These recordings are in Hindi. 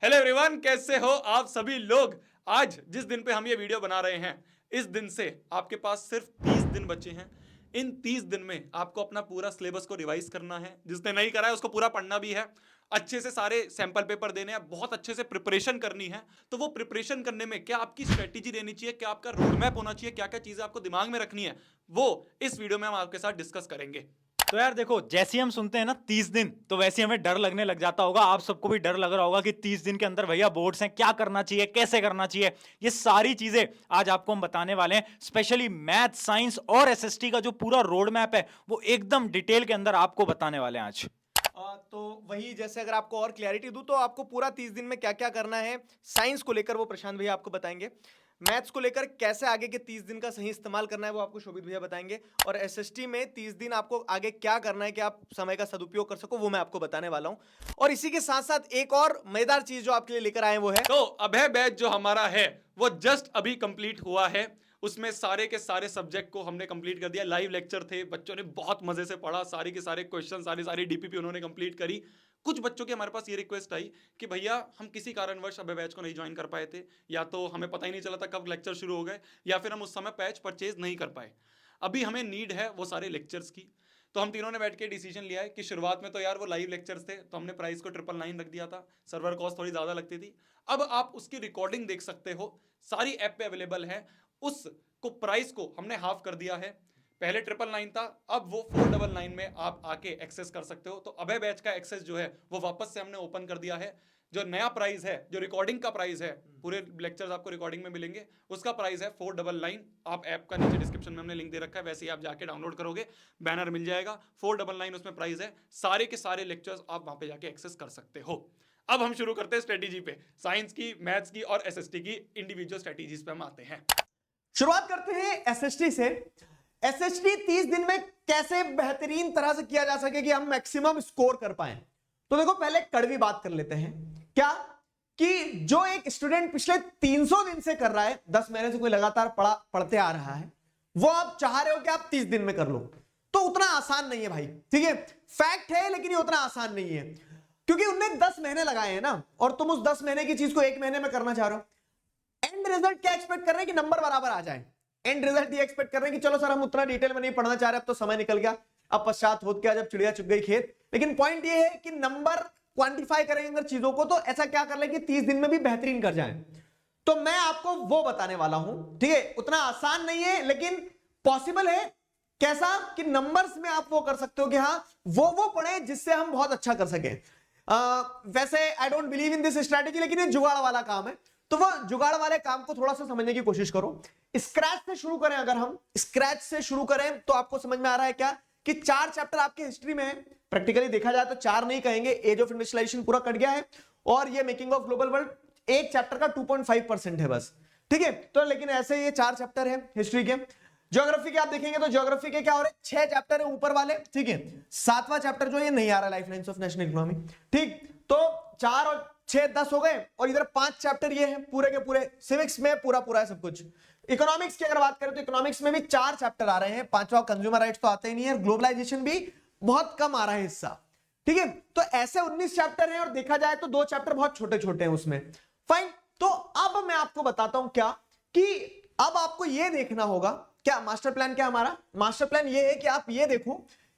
हेलो एवरीवन, कैसे हो आप सभी लोग। आज जिस दिन पे हम ये वीडियो बना रहे हैं, इस दिन से आपके पास सिर्फ 30 दिन बचे हैं। इन 30 दिन में आपको अपना पूरा सिलेबस को रिवाइज करना है। जिसने नहीं करा है उसको पूरा पढ़ना भी है, अच्छे से सारे सैंपल पेपर देने हैं, बहुत अच्छे से प्रिपरेशन करनी है। तो वो प्रिपरेशन करने में क्या आपकी स्ट्रेटेजी रहनी चाहिए, क्या आपका रोड मैप होना चाहिए, क्या क्या चीजें आपको दिमाग में रखनी है, वो इस वीडियो में हम आपके साथ डिस्कस करेंगे। तो यार देखो, जैसे ही हम सुनते हैं ना 30 दिन, तो वैसे ही हमें डर लगने लग जाता होगा। आप सबको भी डर लग रहा होगा कि 30 दिन के अंदर भैया बोर्ड्स हैं, क्या करना चाहिए, कैसे करना चाहिए। ये सारी चीजें आज आपको हम बताने वाले हैं। स्पेशली मैथ, साइंस और एसएसटी का जो पूरा रोड मैप है, वो एकदम डिटेल के अंदर आपको बताने वाले हैं आज। तो वही, जैसे अगर आपको और क्लैरिटी दूं तो आपको पूरा 30 दिन में क्या क्या करना है। साइंस को लेकर वो प्रशांत भैया आपको बताएंगे। मैथ्स को लेकर कैसे आगे के 30 दिन का सही इस्तेमाल करना है वो आपको शोभित भैया बताएंगे। और एसएसटी में 30 दिन आपको आगे क्या करना है कि आप समय का सदुपयोग कर सको, वो मैं आपको बताने वाला हूं। और इसी के साथ साथ एक और मजेदार चीज जो आपके लिए लेकर आए वो है, तो अभय बैच जो हमारा है वो जस्ट अभी कंप्लीट हुआ है। उसमें सारे के सारे सब्जेक्ट को हमने कंप्लीट कर दिया। लाइव लेक्चर थे, बच्चों ने बहुत मजे से पढ़ा, सारे के सारे क्वेश्चन, सारी डीपीपी उन्होंने कंप्लीट करी। कुछ बच्चों की हमारे पास ये रिक्वेस्ट आई कि भैया हम किसी कारणवश अभय बैच को नहीं ज्वाइन कर पाए थे, या तो हमें पता ही नहीं चला था कब लेक्चर शुरू हो गए, या फिर हम उस समय पैच परचेज नहीं कर पाए। अभी हमें नीड है वो सारे लेक्चर्स की। तो हम तीनों ने बैठ के डिसीजन लिया है कि शुरुआत में तो यार वो लाइव लेक्चर्स थे, तो हमने प्राइस को 999 रख दिया था। सर्वर कॉस्ट थोड़ी ज़्यादा लगती थी। अब आप उसकी रिकॉर्डिंग देख सकते हो, सारी ऐप पे अवेलेबल है। उसको प्राइस को हमने हाफ कर दिया है। पहले 999 था, अब वो 499 में आप आके एक्सेस कर सकते हो। तो अभय बैच का एक्सेस जो है वो वापस से हमने ओपन कर दिया है। जो नया प्राइस है, जो रिकॉर्डिंग का प्राइस है, पूरे लेक्चर्स आपको रिकॉर्डिंग में मिलेंगे, उसका प्राइस है 499। आप ऐप का नीचे डिस्क्रिप्शन में हमने लिंक दे रखा है, वैसे ही आप जाके डाउनलोड करोगे, बैनर मिल जाएगा। 499 उसमें प्राइस है। सारे के सारे लेक्चर्स आप वहां पे जाके एक्सेस कर सकते हो। अब हम शुरू करते हैं स्ट्रेटेजी पे। साइंस की, मैथ्स की और एसएसटी की इंडिविजुअल स्ट्रेटेजीज पे हम आते हैं। शुरुआत करते हैं एसएसटी से। एसएसटी 30 दिन में कैसे बेहतरीन तरह से किया जा सके कि हम मैक्सिमम स्कोर कर पाए। तो देखो, पहले कड़वी बात कर लेते हैं। क्या कि जो एक स्टूडेंट पिछले 300 दिन से कर रहा है, 10 महीने से कोई लगातार पढ़ते आ रहा है, वो आप चाह रहे हो कि आप 30 दिन में कर लो, तो उतना आसान नहीं है भाई। ठीक है, फैक्ट है, लेकिन ये उतना आसान नहीं है, क्योंकि उनने 10 महीने लगाए हैं ना, और तुम उस 10 महीने की चीज को 1 महीने में करना चाह रहे हो। एंड रिजल्ट क्या एक्सपेक्ट कर रहे हैं कि नंबर बराबर आ जाए। एंड रिजल्ट ये एक्सपेक्ट कर रहे हैं कि चलो सर, हम उतना डिटेल में नहीं पढ़ना चाह रहे, अब तो समय निकल गया, अब पश्चात होत गया जब चिड़िया चुग गई खेत। लेकिन पॉइंट ये है कि नंबर क्वांटिफाई करेंगे अगर चीजों को, तो ऐसा क्या कर ले कि 30 दिन में भी बेहतरीन कर जाए। तो मैं आपको वो बताने वाला हूं। ठीक है, उतना आसान नहीं है, लेकिन पॉसिबल है। कैसा कि नंबर्स में आप वो कर सकते हो कि हाँ, वो पढ़े जिससे हम बहुत अच्छा कर सके। वैसे I don't believe in this strategy, लेकिन ये जुगाड़ वाला काम है, तो वो जुगाड़ वाले काम को थोड़ा सा समझने की कोशिश करो। स्क्रैच से शुरू करें, अगर हम स्क्रैच से शुरू करें तो आपको समझ में आ रहा है क्या कि 4 चैप्टर आपके हिस्ट्री में है। प्रैक्टिकली देखा जाए तो 4 नहीं कहेंगे, एज ऑफ इंडस्ट्रियलाइजेशन पूरा कट गया है, और ये मेकिंग ऑफ ग्लोबल वर्ल्ड एक चैप्टर का 2.5% है बस। ठीक है, तो लेकिन ऐसे ये 4 चैप्टर है हिस्ट्री के। ज्योग्राफी के आप देखेंगे तो ज्योग्राफी के क्या हो रहे हैं, 6 चैप्टर है ऊपर वाले। ठीक है, 7वां चैप्टर जो ये नहीं आ रहा, life lines of national economy. ठीक, तो 4 और 6 10 हो गए, और इधर 5 चैप्टर ये हैं पूरे के पूरे। सिविक्स में पूरा है सब कुछ। इकोनॉमिक्स की अगर बात करें तो इकोनॉमिक्स में भी 4 चैप्टर आ रहे हैं। 5वां कंज्यूमर राइट्स तो आते ही नहीं है, ग्लोबलाइजेशन भी बहुत कम आ रहा है हिस्सा। ठीक है, तो ऐसे 19 चैप्टर हैं, और देखा जाए तो 2 चैप्टर बहुत छोटे छोटे हैं उसमें। फाइन, तो अब मैं आपको बताता हूं क्या कि अब आपको यह देखना होगा, क्या मास्टर प्लान, क्या हमारा मास्टर प्लान ये है कि आप ये देखो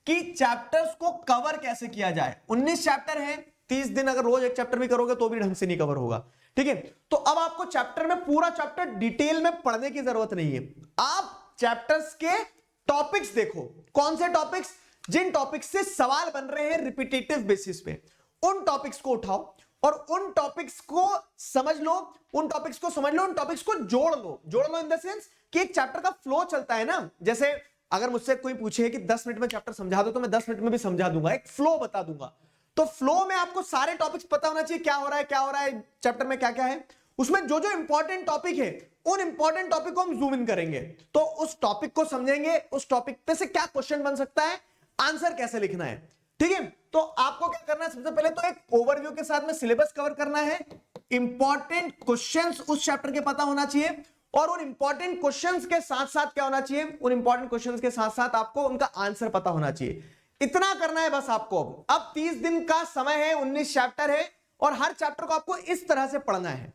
कि चैप्टर्स को कवर कैसे किया जाए। 19 चैप्टर हैं, 30 दिन अगर रोज एक चैप्टर भी करोगे तो भी ढंग से नहीं कवर होगा। ठीक है, तो अब आपको चैप्टर में पूरा चैप्टर डिटेल में पढ़ने की जरूरत नहीं है। आप चैप्टर्स के टॉपिक्स देखो, कौन से टॉपिक्स, जिन टॉपिक्स से सवाल बन रहे हैं रिपीटेटिव बेसिस पे, उन टॉपिक्स को उठाओ और उन टॉपिक्स को समझ लो, उन टॉपिक्स को जोड़ लो इन द सेंस कि एक चैप्टर का फ्लो चलता है ना। जैसे अगर मुझसे कोई पूछे कि 10 मिनट में चैप्टर समझा दो, तो मैं 10 मिनट में भी समझा दूंगा, एक फ्लो बता दूंगा। तो फ्लो में आपको सारे टॉपिक्स पता होना चाहिए, क्या हो रहा है चैप्टर में, क्या क्या है उसमें। जो जो इंपॉर्टेंट टॉपिक है, उन इंपॉर्टेंट टॉपिक को हम जूम इन करेंगे, तो उस टॉपिक को समझेंगे, उस टॉपिक पे से क्या क्वेश्चन बन सकता है, आंसर कैसे लिखना है। ठीक है, तो आपको क्या करना है, सबसे पहले तो एक ओवरव्यू के साथ में सिलेबस कवर करना है। इंपॉर्टेंट क्वेश्चंस उस चैप्टर के पता होना चाहिए, और उन इंपॉर्टेंट क्वेश्चंस के साथ साथ क्या होना चाहिए, उन इंपॉर्टेंट क्वेश्चंस के साथ साथ आपको उनका आंसर पता होना चाहिए। इतना करना है बस आपको। अब 30 दिन का समय है, 19 चैप्टर है, और हर चैप्टर को आपको इस तरह से पढ़ना है,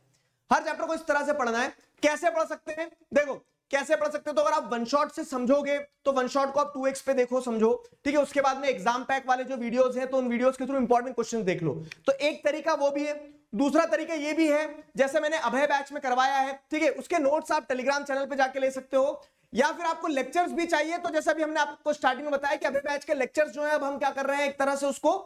हर चैप्टर को इस तरह से पढ़ना है। कैसे पढ़ सकते हैं, देखो कैसे पढ़ सकते हो, तो अगर आप वन शॉट से समझोगे तो वन शॉट को आप 2x पे देखो, समझो, ठीक है। उसके बाद में एग्जाम पैक वाले जो वीडियोस हैं तो उन वीडियोस के थ्रू इंपॉर्टेंट क्वेश्चन देख लो। तो एक तरीका वो भी है, दूसरा तरीका ये भी है, जैसे मैंने अभय बैच में करवाया है, ठीक है, उसके नोट्स आप टेलीग्राम चैनल पे जाके ले सकते हो, या फिर आपको लेक्चर्स भी चाहिए तो जैसा भी हमने आपको स्टार्टिंग में बताया कि अभय बैच के लेक्चर्स जो है अब हम क्या कर रहे हैं, एक तरह से उसको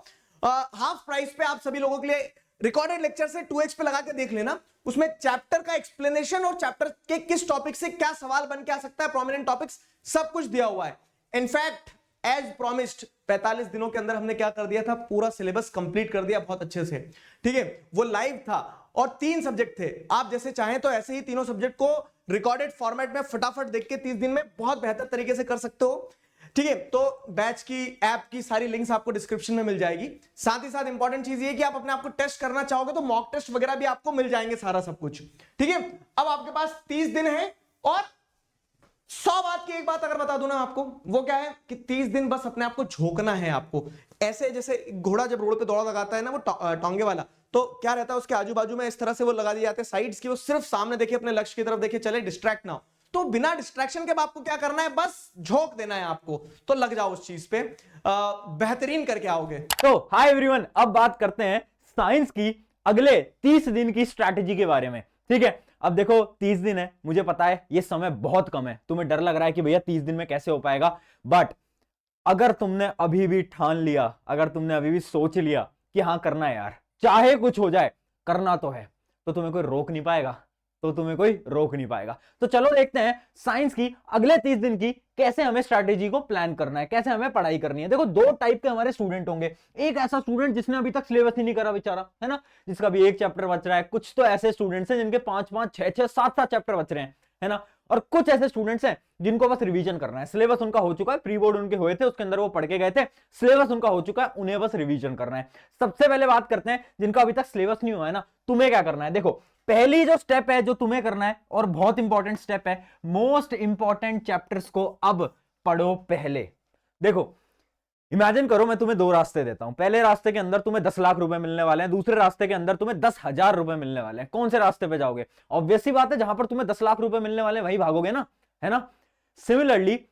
हाफ प्राइस पे आप सभी लोगों के लिए रिकॉर्डेड लेक्चर से 2x पे लगा के देख लेना। उसमें चैप्टर का एक्सप्लेनेशन और चैप्टर के किस टॉपिक से क्या सवाल बन के आ सकता है, प्रोमिनेंट टॉपिक्स सब कुछ दिया हुआ है। इनफैक्ट एज प्रॉमिस्ड 45 दिनों के अंदर हमने क्या कर दिया था, पूरा सिलेबस कंप्लीट कर दिया बहुत अच्छे से, ठीक है। वो लाइव था और 3 सब्जेक्ट थे, आप जैसे चाहें तो ऐसे ही तीनों सब्जेक्ट को रिकॉर्डेड फॉर्मेट में फटाफट देख के 30 दिन में बहुत बेहतर तरीके से कर सकते हो, ठीक है। तो बैच की ऐप की सारी लिंक्स आपको डिस्क्रिप्शन में मिल जाएगी। साथ ही साथ इंपॉर्टेंट चीज ये कि आप अपने आप को टेस्ट करना चाहोगे तो मॉक टेस्ट वगैरह भी आपको मिल जाएंगे, सारा सब कुछ, ठीक है। अब आपके पास 30 दिन है और 100 बात की एक बात अगर बता दूं ना आपको, वो क्या है कि 30 दिन बस अपने आप को झोंकना है आपको। ऐसे जैसे घोड़ा जब रोड पे दौड़ा लगाता है ना, वो टोंगे वाला, तो क्या रहता है उसके आजू बाजू में इस तरह से वो लगा दिए जाते हैं साइड्स की, वो सिर्फ सामने देखे, अपने लक्ष्य की तरफ देखे, चले, डिस्ट्रैक्ट ना हो। तो बिना डिस्ट्रैक्शन के आपको क्या करना है, बस झोंक देना है आपको, तो लग जाओ उस चीज पे, बेहतरीन करके आओगे। तो हाय एवरीवन, अब बात करते हैं साइंस की अगले 30 दिन की स्ट्रैटेजी के बारे में, ठीक है। अब देखो 30 दिन है, मुझे पता है ये समय बहुत कम है, तुम्हें डर लग रहा है कि भैया 30 दिन में कैसे हो पाएगा, बट अगर तुमने अभी भी ठान लिया, अगर तुमने अभी भी सोच लिया कि हाँ करना है यार, चाहे कुछ हो जाए करना तो है, तो तुम्हें कोई रोक नहीं पाएगा, तो चलो देखते हैं साइंस की अगले 30 दिन की कैसे हमें स्ट्रैटेजी को प्लान करना है, कैसे हमें पढ़ाई करनी है। देखो 2 टाइप के हमारे स्टूडेंट होंगे, एक ऐसा स्टूडेंट जिसने अभी तक सिलेबस ही नहीं करा बेचारा, है ना, जिसका भी एक चैप्टर बच रहा है, कुछ तो ऐसे स्टूडेंट्स हैं जिनके 5-5, 6-6, 7-7 चैप्टर बच रहे हैं, है ना, और कुछ ऐसे स्टूडेंट्स हैं जिनको बस रिवीजन करना है, सिलेबस उनका हो चुका है, प्री बोर्ड उनके हुए थे, उसके अंदर वो पढ़ के गए थे, सिलेबस उनका हो चुका है, उन्हें बस रिवीजन करना है। सबसे पहले बात करते हैं जिनका अभी तक सिलेबस नहीं हुआ है ना, तुम्हें क्या करना है। देखो पहली जो स्टेप है जो तुम्हें करना है, और बहुत इंपॉर्टेंट स्टेप है, मोस्ट इंपॉर्टेंट चैप्टर्स को अब पढ़ो पहले। देखो इमेजिन करो मैं तुम्हें 2 रास्ते देता हूं, पहले रास्ते के अंदर तुम्हें 10 लाख रुपए मिलने वाले हैं, दूसरे रास्ते के अंदर तुम्हें 10,000 रुपए मिलने वाले हैं, कौन से रास्ते पे जाओगे? ऑब्वियस सी बात है जहां पर तुम्हें 10 लाख रुपए मिलने वाले हैं वही भागोगे ना, है ना। सिमिलरली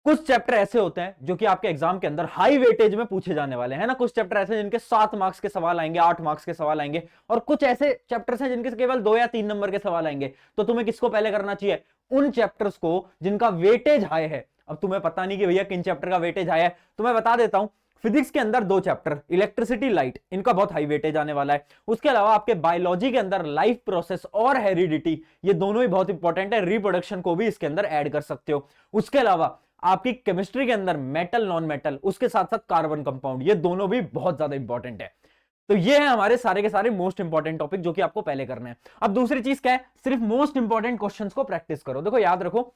कुछ चैप्टर ऐसे होते हैं जो कि आपके एग्जाम के अंदर हाई वेटेज में पूछे जाने वाले हैं, ना, कुछ चैप्टर ऐसे जिनके 7 मार्क्स के सवाल आएंगे, 8 मार्क्स के सवाल आएंगे, और कुछ ऐसे चैप्टर्स हैं जिनके केवल 2 या 3 नंबर के सवाल आएंगे। तो तुम्हें किसको पहले करना चाहिए? उन चैप्टर्स को जिनका वेटेज हाई है। अब तुम्हें पता नहीं कि भैया किन चैप्टर का वेटेज हाई है, तो मैं बता देता हूं, फिजिक्स के अंदर 2 चैप्टर, इलेक्ट्रिसिटी, लाइट, इनका बहुत हाई वेटेज आने वाला है। उसके अलावा आपके बायोलॉजी के अंदर लाइफ प्रोसेस और हेरिडिटी, ये दोनों ही बहुत इंपॉर्टेंट है, रिप्रोडक्शन को भी इसके अंदर ऐड कर सकते हो। उसके अलावा आपकी केमिस्ट्री के अंदर मेटल, नॉन मेटल, उसके साथ साथ कार्बन कंपाउंड, ये दोनों भी बहुत ज्यादा इंपॉर्टेंट है। तो ये है हमारे सारे के सारे मोस्ट इंपॉर्टेंट टॉपिक जो कि आपको पहले करने हैं। अब दूसरी चीज क्या है? सिर्फ मोस्ट इंपॉर्टेंट क्वेश्चंस को प्रैक्टिस करो। देखो याद रखो,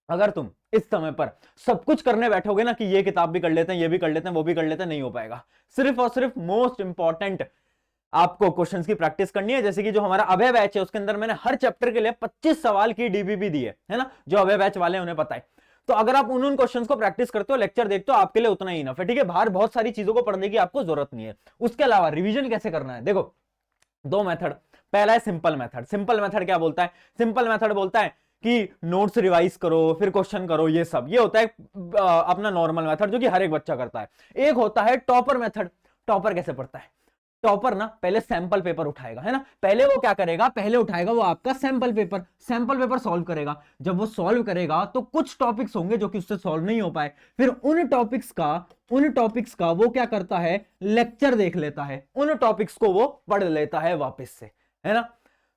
अगर तुम इस समय पर सब कुछ करने बैठोगे ना कि ये किताब भी कर लेते हैं, ये भी कर लेते हैं, वो भी कर लेते हैं, नहीं हो पाएगा। सिर्फ और सिर्फ मोस्ट इंपॉर्टेंट आपको क्वेश्चंस की प्रैक्टिस करनी है। जैसे कि जो हमारा अभय बैच है उसके अंदर मैंने हर चैप्टर के लिए 25 सवाल की डीबीपी दी है ना, जो अभय बैच वाले हैं उन्हें पता है। तो अगर आप उन क्वेश्चंस को प्रैक्टिस करते हो, लेक्चर देखते हो, आपके लिए उतना ही इनफ है, ठीक है। बाहर बहुत सारी चीजों को पढ़ने की आपको जरूरत नहीं है। उसके अलावा रिवीजन कैसे करना है? देखो 2 मेथड, पहला है सिंपल मेथड। सिंपल मेथड क्या बोलता है? सिंपल मेथड बोलता है कि नोट्स रिवाइज करो, फिर क्वेश्चन करो, ये सब, ये होता है अपना नॉर्मल मेथड जो कि हर एक बच्चा करता है। एक होता है टॉपर मेथड। टॉपर कैसे पढ़ता है? टॉपर ना पहले सैंपल पेपर उठाएगा, है ना, पहले वो क्या करेगा, पहले उठाएगा वो आपका सैंपल पेपर सॉल्व करेगा। जब वो सॉल्व करेगा तो कुछ टॉपिक्स होंगे जो कि उससे सॉल्व नहीं हो पाए, फिर उन टॉपिक्स का वो क्या करता है, लेक्चर देख लेता है, उन टॉपिक्स को वो पढ़ लेता है वापस से, है ना।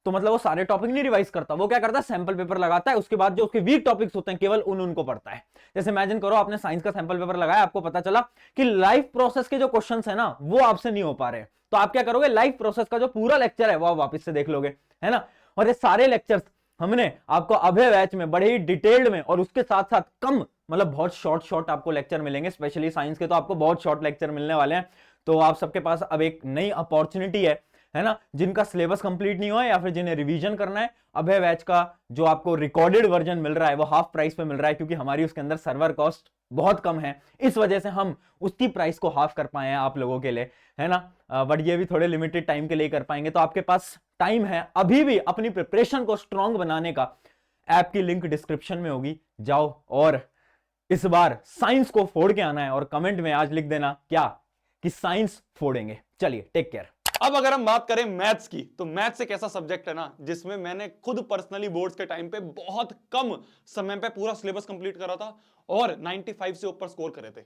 तो मतलब वो सारे टॉपिक नहीं रिवाइज करता, वो क्या करता है, सैंपल पेपर लगाता है, उसके बाद जो उसके वीक टॉपिक्स होते हैं केवल उनको पढ़ता है। जैसे इमेजिन करो आपने साइंस का सैंपल पेपर लगाया, आपको पता चला कि लाइफ प्रोसेस के जो क्वेश्चंस है ना वो आपसे नहीं हो पा रहे, तो आप क्या करोगे, लाइफ प्रोसेस का जो पूरा लेक्चर है वो आप वापस से देख लोगे, है ना। और ये सारे लेक्चर्स हमने आपको अभय बैच में बड़े ही डिटेल्ड में, और उसके साथ साथ कम, मतलब बहुत शॉर्ट आपको लेक्चर मिलेंगे, स्पेशली साइंस के तो आपको बहुत शॉर्ट लेक्चर मिलने वाले हैं। तो आप सबके पास अब एक नई अपॉर्चुनिटी है है ना, जिनका सिलेबस कंप्लीट नहीं हुआ है या फिर जिन्हें रिवीजन करना है, अभय बैच का जो आपको रिकॉर्डेड वर्जन मिल रहा है वो हाफ प्राइस पे मिल रहा है, क्योंकि हमारी उसके अंदर सर्वर कॉस्ट बहुत कम है, इस वजह से हम उसकी प्राइस को हाफ कर पाए हैं आप लोगों के लिए, है ना। बट ये भी थोड़े लिमिटेड टाइम के लिए कर पाएंगे, तो आपके पास टाइम है अभी भी अपनी प्रिपरेशन को स्ट्रांग बनाने का। ऐप की लिंक डिस्क्रिप्शन में होगी, जाओ और इस बार साइंस को फोड़ के आना है, और कमेंट में आज लिख देना क्या, कि साइंस फोड़ेंगे। चलिए, टेक केयर। अब अगर हम बात करें मैथ्स की, तो मैथ्स एक ऐसा सब्जेक्ट है ना जिसमें मैंने खुद पर्सनली बोर्ड्स के टाइम पे बहुत कम समय पे पूरा सिलेबस कंप्लीट करा था और 95 से ऊपर स्कोर करे थे।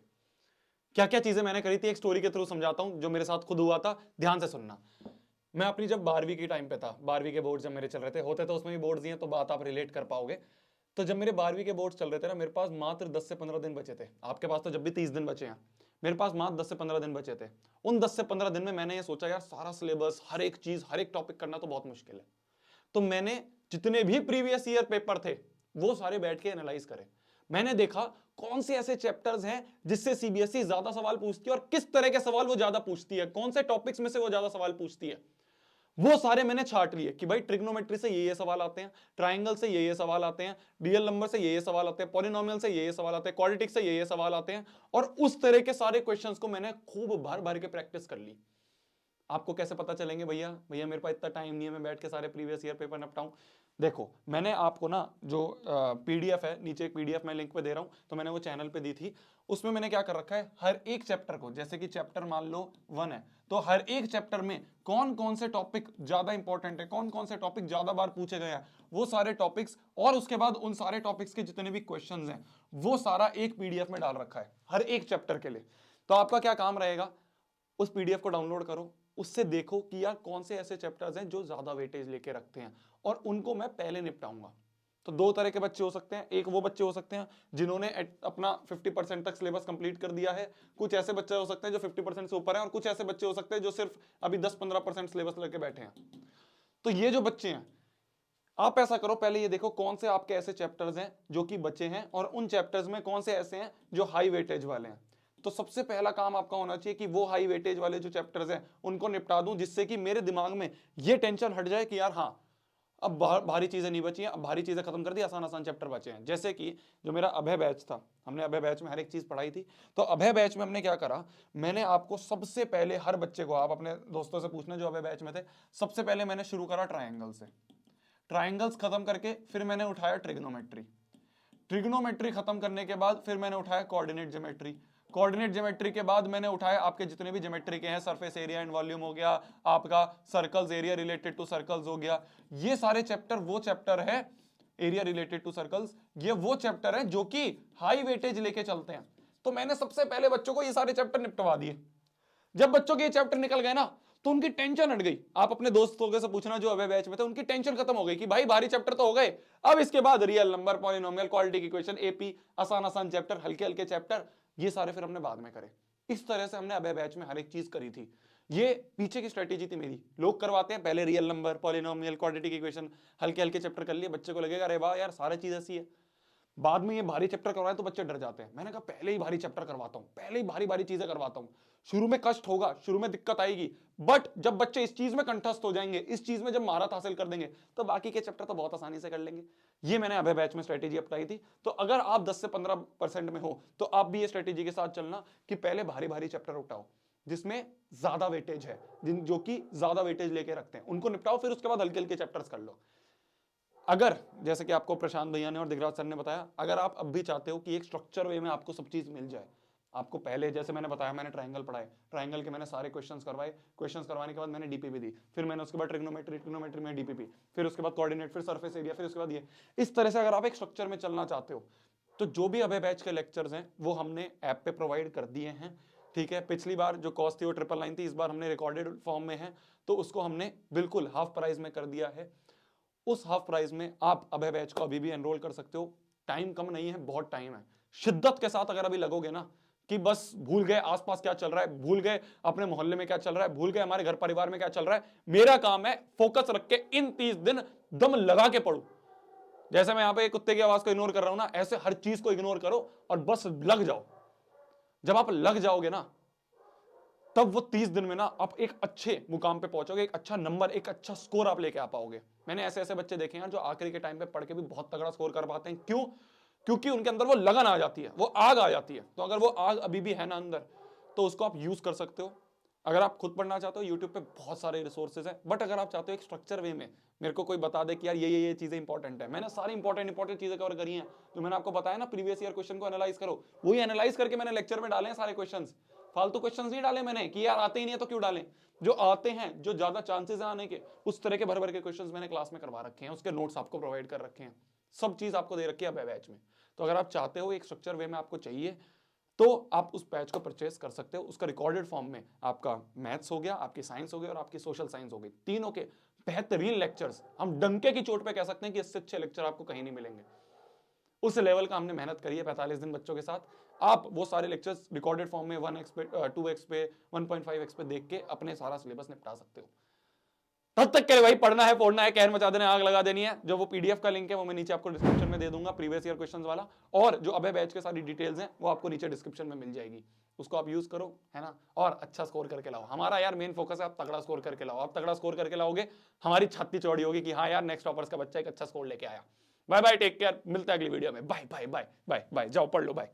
क्या क्या चीजें मैंने करी थी एक स्टोरी के थ्रू समझाता हूं जो मेरे साथ खुद हुआ था, ध्यान से सुनना। मैं अपनी जब 12वीं के टाइम पे था, 12वीं के बोर्ड जब मेरे चल रहे थे, होते तो उसमें भी बोर्ड्स दिए तो बात आप रिलेट कर पाओगे। तो जब मेरे 12वीं के बोर्ड्स चल रहे थे ना, मेरे पास मात्र 10 से 15 दिन बचे थे। आपके पास तो जब भी 30 दिन बचे हैं, मेरे पास मात्र 10 से 15 दिन बचे थे। उन 10 से 15 दिन में मैंने ये सोचा यार सारा सिलेबस, हर एक चीज, हर एक टॉपिक करना तो बहुत मुश्किल है। तो मैंने जितने भी प्रीवियस ईयर पेपर थे वो सारे बैठ के एनालाइज करे। मैंने देखा कौन से ऐसे चैप्टर्स हैं जिससे सीबीएसई ज्यादा सवाल पूछती है और किस तरह के सवाल वो ज्यादा पूछती है, कौन से टॉपिक्स में से वो ज्यादा सवाल पूछती है। वो सारे मैंने छाट लिए कि भाई ट्रिग्नोमेट्री से ये सवाल आते हैं, ट्राइंगल से ये सवाल आते हैं, रियल नंबर से ये सवाल आते हैं, पॉलिनोमियल से ये सवाल आते हैं, क्वाड्रेटिक से ये सवाल आते हैं। और उस तरह के सारे क्वेश्चंस को मैंने खूब भर भर के प्रैक्टिस कर ली। आपको कैसे पता चलेंगे भैया मेरे पास इतना टाइम नहीं है मैं बैठ के सारे प्रीवियस ईयर पेपर निपटाऊं। देखो, मैंने आपको ना जो पीडीएफ है, नीचे एक पीडीएफ मैं लिंक पे दे रहा हूं, तो मैंने वो चैनल पे दी थी। उसमें मैंने क्या कर रखा है, हर एक चैप्टर को, जैसे कि चैप्टर मान लो 1 है, तो हर एक चैप्टर में कौन कौन से टॉपिक ज्यादा इंपॉर्टेंट है, कौन कौन से टॉपिक ज्यादा बार पूछे गए हैं, वो सारे टॉपिक्स, और उसके बाद उन सारे टॉपिक्स के जितने भी क्वेश्चंस हैं वो सारा एक पीडीएफ में डाल रखा है हर एक चैप्टर के लिए। तो आपका क्या काम रहेगा, उस पीडीएफ को डाउनलोड करो, उससे देखो कि यार कौन से ऐसे चैप्टर्स हैं जो ज्यादा वेटेज लेके रखते हैं, और उनको मैं पहले निपटाऊंगा। तो दो तरह के बच्चे हो सकते हैं। एक वो बच्चे हो सकते हैं जिन्होंने अपना 50% तक सिलेबस कंप्लीट कर दिया है, कुछ ऐसे बच्चे हो सकते हैं जो 50% से ऊपर हैं, और कुछ ऐसे बच्चे हो सकते हैं जो सिर्फ अभी 10-15% सिलेबस लेके बैठे हैं। तो ये जो बच्चे हैं, आप ऐसा करो, पहले ये देखो कौन से आपके ऐसे चैप्टर्स हैं जो कि बचे हैं, और उन चैप्टर्स में कौन से ऐसे हैं जो हाई वेटेज वाले हैं। तो सबसे पहला काम आपका होना चाहिए कि वो हाई वेटेज वाले जो चैप्टर्स हैं उनको निपटा दूं, जिससे कि मेरे दिमाग में ये टेंशन हट जाए कि यार हाँ, अब भारी चीजें नहीं बची हैं, अब भारी चीजें खत्म कर दी, आसान आसान चैप्टर बचे हैं। जैसे कि जो मेरा अभय बैच था, हमने अभय बैच में हर एक चीज पढ़ाई थी। तो अभय बैच में हमने क्या करा, मैंने आपको सबसे पहले, हर बच्चे को, आप अपने दोस्तों से पूछना जो अभय बैच में थे, सबसे पहले मैंने शुरू करा ट्राइंगल से। ट्राइंगल्स खत्म करके फिर मैंने उठाया ट्रिग्नोमेट्री। ट्रिग्नोमेट्री खत्म करने के बाद फिर मैंने उठाया कोऑर्डिनेट ज्योमेट्री। कोऑर्डिनेट ज्योमेट्री के बाद मैंने उठाया आपके जितने भी ज्योमेट्री के हैं, सरफेस एरिया एंड वॉल्यूम हो गया, आपका circles, area related to circles हो गया। ये सारे चैप्टर वो चैप्टर है, एरिया रिलेटेड टू सर्कल्स, ये वो चैप्टर है जो कि हाई वेटेज लेके चलते हैं। तो मैंने सबसे पहले बच्चों को ये सारे चैप्टर निपटवा दिए। जब बच्चों के ये चैप्टर निकल गए ना, तो उनकी टेंशन हट गई। आप अपने दोस्तों से पूछना जो अभय बैच में थे, उनकी टेंशन खत्म हो गई कि भाई भारी चैप्टर तो हो गए, अब इसके बाद real number, polynomial, quadratic equation, AP, आसान आसान चैप्टर, हल्के हल्के चैप्टर, ये सारे फिर हमने बाद में करे। इस तरह से हमने अभय बैच में हर एक चीज करी थी। ये पीछे की स्ट्रेटेजी थी मेरी। लोग करवाते हैं पहले real number, polynomial, quadratic equation, हल्के हल्के चैप्टर कर लिए, बच्चे को लगेगा अरे वाह यार सारी चीज ऐसी है। बाद में ये भारी चैप्टर करवाए तो बच्चे डर जाते हैं। मैंने कहा पहले ही भारी चैप्टर करवाता हूं, पहले ही भारी भारी चीजें करवाता हूं। शुरू में कष्ट होगा, शुरू में दिक्कत आएगी, बट जब बच्चे इस चीज में कंठस्थ हो जाएंगे, इस चीज में जब महारत हासिल कर देंगे, तो बाकी के चैप्टर तो बहुत आसानी से कर लेंगे। ये मैंने अभय बैच में स्ट्रेटेजी अपनाई थी। तो अगर आप 10 से 15% में हो तो आप भी ये स्ट्रेटेजी के साथ चलना कि पहले भारी भारी चैप्टर उठाओ जिसमें ज्यादा वेटेज है, जो कि ज्यादा वेटेज लेके रखते हैं, उनको निपटाओ, फिर उसके बाद हल्के हल्के चैप्टर्स कर लो। अगर जैसे कि आपको प्रशांत भैया ने और दिगराज सर ने बताया, अगर आप अब भी चाहते हो कि एक स्ट्रक्चर वे में आपको सब चीज मिल जाए, आपको पहले जैसे मैंने बताया, मैंने ट्रायंगल पढ़ाए, ट्रायंगल के मैंने सारे क्वेश्चंस करवाए, क्वेश्चंस करवाने के बाद मैंने डीपीपी दी, फिर मैंने उसके बाद ट्रिग्नोमेट्री में डीपीपी, फिर उसके बाद कोऑर्डिनेट, फिर सरफेस एरिया, फिर उसके बाद ये। इस तरह से अगर आप एक स्ट्रक्चर में चलना चाहते हो तो जो भी अभय बैच के लेक्चर्स हैं वो हमने ऐप पे प्रोवाइड कर दिए हैं। ठीक है, पिछली बार जो कॉस्ट थी वो 999 थी, इस बार हमने रिकॉर्डेड फॉर्म में है तो उसको हमने बिल्कुल हाफ प्राइस में कर दिया है। उस हाफ प्राइस में आप अभय बैच को अभी भी एनरोल कर सकते हो। टाइम कम नहीं है, बहुत टाइम है। शिद्दत के साथ अगर अभी लगोगे ना कि बस भूल गए आसपास क्या चल रहा है, भूल गए अपने मोहल्ले में क्या चल रहा है, भूल गए हमारे घर परिवार में क्या चल रहा है, मेरा काम है फोकस रख के इन 30 दिन दम लगा के पढ़ो। जैसे मैं यहां पे कुत्ते की आवाज को इग्नोर कर रहा हूं ना, ऐसे हर चीज को इग्नोर करो और बस लग जाओ। जब आप लग जाओगे ना तब वो 30 दिन में ना आप एक अच्छे मुकाम पे पहुंचोगे, एक अच्छा नंबर, एक अच्छा स्कोर आप लेके आ पाओगे। मैंने ऐसे ऐसे बच्चे देखे हैं जो आखिरी के टाइम पे पढ़ के भी बहुत तगड़ा स्कोर कर पाते हैं। क्यों? क्योंकि उनके अंदर वो लगन आ जाती है, वो आग आ जाती है। तो अगर वो आग अभी भी है ना अंदर, तो उसको आप यूज कर सकते हो। अगर आप खुद पढ़ना चाहते हो, यूट्यूब पे बहुत सारे रिसोर्सेज हैं, बट अगर आप चाहते हो एक स्ट्रक्चर वे में मेरे को कोई बता दे कि यार ये चीजें इंपॉर्टेंट है, मैंने सारी इंपॉर्टेंट चीजें कवर करी हैं। जो मैंने आपको बताया ना, प्रीवियस ईयर क्वेश्चन को एनालाइज करो, वही एनालाइज करके मैंने लेक्चर में डाले हैं सारे क्वेश्चंस। फालतू क्वेश्चंस नहीं डाले मैंने कि यार आते ही नहीं है तो क्यों डालें। जो आते हैं, जो ज्यादा चांसेस है आने के, उस तरह के भर भर के क्वेश्चंस मैंने क्लास में करवा रखे हैं, उसके नोट्स आपको प्रोवाइड कर रखे हैं, सब चीज आपको दे रखी है बैच में। तो अगर आप चाहते हो एक स्ट्रक्चर वे में आपको चाहिए, तो आप उस बैच को परचेस कर सकते हो। उसका रिकॉर्डेड फॉर्म में आपका मैथ्स हो गया, आपकी साइंस हो गई और आपकी सोशल साइंस हो गई, तीनों के बेहतरीन लेक्चर्स, हम डंके की चोट पे कह सकते हैं कि इससे अच्छे लेक्चर आपको कहीं नहीं मिलेंगे। उस लेवल का हमने मेहनत करी है 45 दिन बच्चों के साथ। आप वो सारे लेक्चर्स रिकॉर्डेड फॉर्म में 1x पे 2x पे 1.5x पे देख के अपने सारा सिलेबस निपटा सकते हो। तब तक के लिए भाई पढ़ना है, फोड़ना है, कहर मचा देना है, आग लगा देनी है। जो वो पीडीएफ का लिंक है वो मैं नीचे आपको डिस्क्रिप्शन में दे दूंगा, प्रीवियस ईयर क्वेश्चंस वाला, और जो अबे बैच के सारी डिटेल्स हैं वो आपको नीचे डिस्क्रिप्शन में मिल जाएगी। उसको आप यूज करो, है ना, और अच्छा स्कोर करके लाओ। हमारा यार मेन फोकस है आप तगड़ा स्कोर करके लाओ। आप तगड़ा स्कोर करके लाओगे, हमारी छाती चौड़ी होगी कि हाँ यार नेक्स्ट टॉपर्स का बच्चा एक अच्छा स्कोर लेके आया। बाय बाय, टेक केयर, मिलता है अगली वीडियो में। Bye bye bye bye bye, जाओ पढ़ लो, बाय।